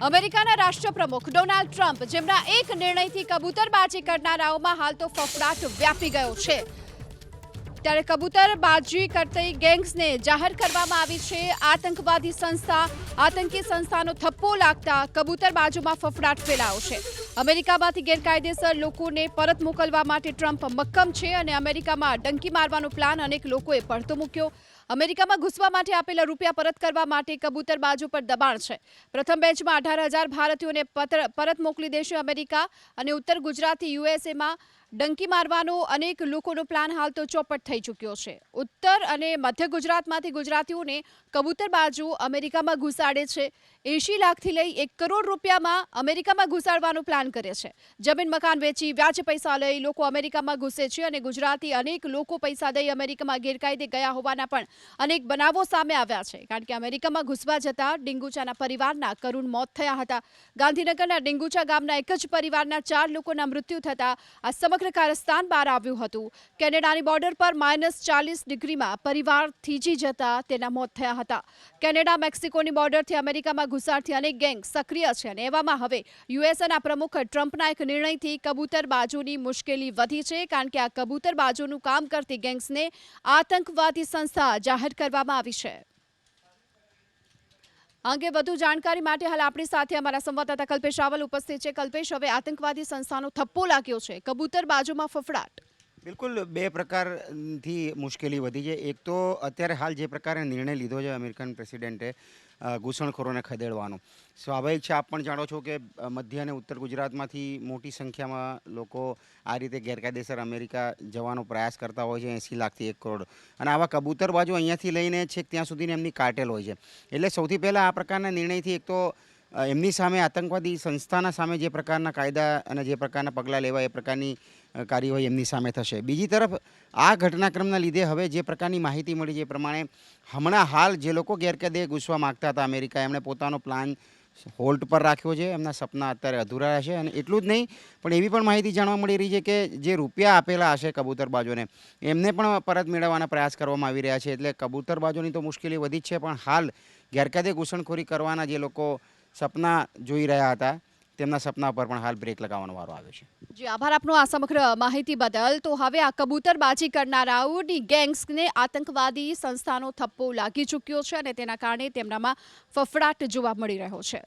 અમેરિકાના રાષ્ટ્રપ્રમુખ Donald Trump જેમના એક નિર્ણયથી કબૂતરબાજી કરનારાઓમાં હાલ તો ફફડાટ વ્યાપી ગયો છે ત્યારે કબૂતરબાજી કરતી ગેંગ્સને જાહેર કરવામાં આવી છે આતંકવાદી સંસ્થા આતંકી સંસ્થાનો થપ્પો લાગતા કબૂતરબાજોમાં ફફડાટ ફેલાયો છે અમેરિકામાંથી ગેરકાયદેસર લોકોને પરત મોકલવા માટે ટ્રમ્પ મક્કમ છે અને અમેરિકામાં ડંકી મારવાનો પ્લાન અનેક લોકોએ પડતો મૂક્યો અમેરિકામાં ઘૂસવા માટે આપેલા રૂપિયા પરત કરવા માટે કબૂતરબાજો પર દબાણ છે પ્રથમ બેચમાં 18,000 ભારતીયોને પરત મોકલી દેશે અમેરિકા અને ઉત્તર ગુજરાતથી યુએસએમાં ડંકી મારવાનો અનેક લોકોનો પ્લાન હાલ તો ચોપટ થઈ ચૂક્યો છે ઉત્તર અને મધ્ય ગુજરાતમાંથી ગુજરાતીઓને કબૂતરબાજો અમેરિકામાં ઘુસાડે છે 80 લાખથી લઈ 1 કરોડ રૂપિયામાં અમેરિકામાં ઘુસાડવાનો પ્લાન કરે છે જમીન મકાન વેચી વ્યાજે પૈસા લઈ લોકો અમેરિકામાં ઘૂસે છે અને ગુજરાતી અનેક લોકો પૈસા દઈ અમેરિકામાં ગેરકાયદે ગયા હોવાના પણ અનેક બનાવો સામે આવ્યા છે કારણ કે અમેરિકામાં ઘૂસવા જતા ડિંગુચાના પરિવારના કરુણ મોત થયા હતા ગાંધીનગરના ડિંગુચા ગામના એક જ પરિવારના 4 લોકોના મૃત્યુ થતા આ સમગ્ર કારસ્તાન બહાર આવ્યું હતું કેનેડાની બોર્ડર પર -40 ડિગ્રીમાં પરિવાર થીજી જતા તેના મોત થયા હતા કેનેડા મેક્સિકોની બોર્ડરથી અમેરિકામાં ઘુસાડતી અનેક ગેંગ સક્રિય છે અને એવામાં હવે યુએસના પ્રમુખ ટ્રમ્પના એક નિર્ણયથી કબૂતરબાજોની મુશ્કેલી વધી છે કારણ કે આ કબૂતરબાજોનું કામ કરતી ગેંગ્સને આતંકવાદી સંસ્થા જાહેર કરવામાં આવી છે અંગે વધુ જાણકારી માટે હાલ આપણી સાથે અમારા સંવાદદાતા કલ્પેશ રાવલ ઉપસ્થિત છે કલ્પેશ હવે આતંકવાદી સંસ્થાનો થપ્પો લાગ્યો છે કબૂતરબાજોમાં ફફડાટ બિલકુલ બે પ્રકારથી મુશ્કેલી વધી છે એક તો અત્યારે હાલ જે પ્રકારે નિર્ણય લીધો છે અમેરિકન પ્રેસિડેન્ટે ઘૂસણખોરોને ખદેડવાનો સ્વાભાવિક છે આપ પણ જાણો છો કે મધ્ય અને ઉત્તર ગુજરાતમાંથી મોટી સંખ્યામાં લોકો આ રીતે ગેરકાયદેસર અમેરિકા જવાનો પ્રયાસ કરતા હોય છે 80 લાખથી 1 કરોડ અને આવા કબૂતરબાજો અહીંયાથી લઈને છેક ત્યાં સુધીને એમની કાર્ટેલ હોય છે એટલે સૌથી પહેલાં આ પ્રકારના નિર્ણયથી એક તો એમની સામે આતંકવાદી સંસ્થાના સામે જે પ્રકારના કાયદા અને જે પ્રકારના પગલાં લેવાય એ પ્રકારની કાર્યવાહી એમની સામે થશે બીજી તરફ આ ઘટનાક્રમના લીધે હવે જે પ્રકારની માહિતી મળી જે પ્રમાણે હમણાં હાલ જે લોકો ગેરકાયદે ઘૂસવા માગતા હતા અમેરિકા એમણે પોતાનો પ્લાન હોલ્ડ પર રાખ્યો છે એમના સપના અત્યારે અધૂરા છે અને એટલું જ નહીં પણ એવી પણ માહિતી જાણવા મળી રહી છે કે જે રૂપિયા આપેલા હશે કબૂતરબાજોને એમને પણ પરત મેળવવાના પ્રયાસ કરવામાં આવી રહ્યા છે એટલે કબૂતરબાજોની તો મુશ્કેલી વધી જ છે પણ હાલ ગેરકાયદે ઘૂસણખોરી કરવાના જે લોકો સપના જોઈ રહ્યા હતા તેમના સપના પર પણ હાલ બ્રેક લગાવવાનો વારો આવ્યો છે જી આભાર આપનો આ સમગ્ર માહિતી બદલ તો હવે આ કબૂતરબાજી કરનારાઓની ગેંગ્સને આતંકવાદી સંસ્થાનો થપ્પો લાગી ચૂક્યો છે અને તેના કારણે તેમનામાં ફફડાટ જોવા મળી રહ્યો છે